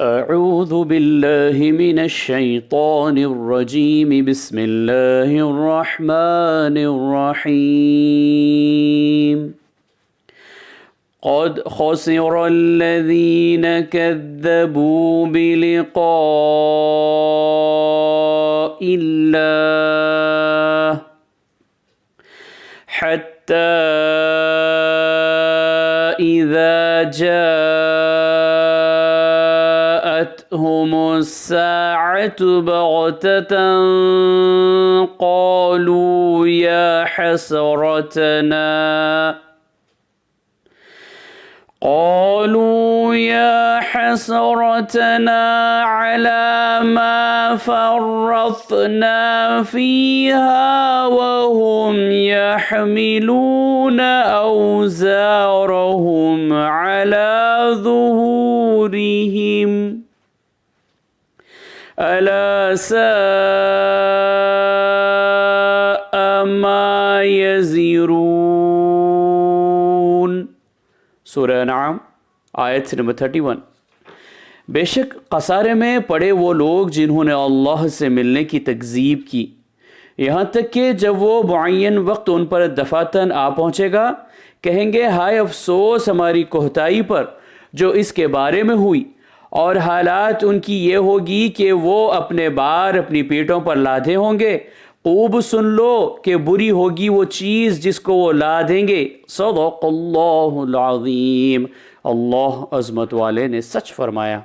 أعوذ بالله من الشيطان الرجيم بسم الله الرحمن الرحيم قد خسر الذين كذبوا بلقاء الله حتى إذا جاءتهم الساعة بغتة قالوا يا حسرتنا على ما فرطنا فيها وهم يحملون أوزارهم على ظهورهم ألا ساء ما يزرون। सूरह नाम आयत नंबर 31। बेशक कसारे में पड़े वो लोग जिन्होंने अल्लाह से मिलने की तकज़ीब की, यहाँ तक कि जब वो मुअय्यन वक्त उन पर दफ़ातन आ पहुँचेगा कहेंगे हाय अफसोस हमारी कोहताई पर जो इसके बारे में हुई, और हालात उनकी ये होगी कि वो अपने बार अपनी पीठों पर लादे होंगे। खूब सुन लो कि बुरी होगी वो चीज़ जिसको वो ला देंगे। सदक़ल्लाहुल अज़ीम। अल्लाह अज़मत वाले ने सच फरमाया।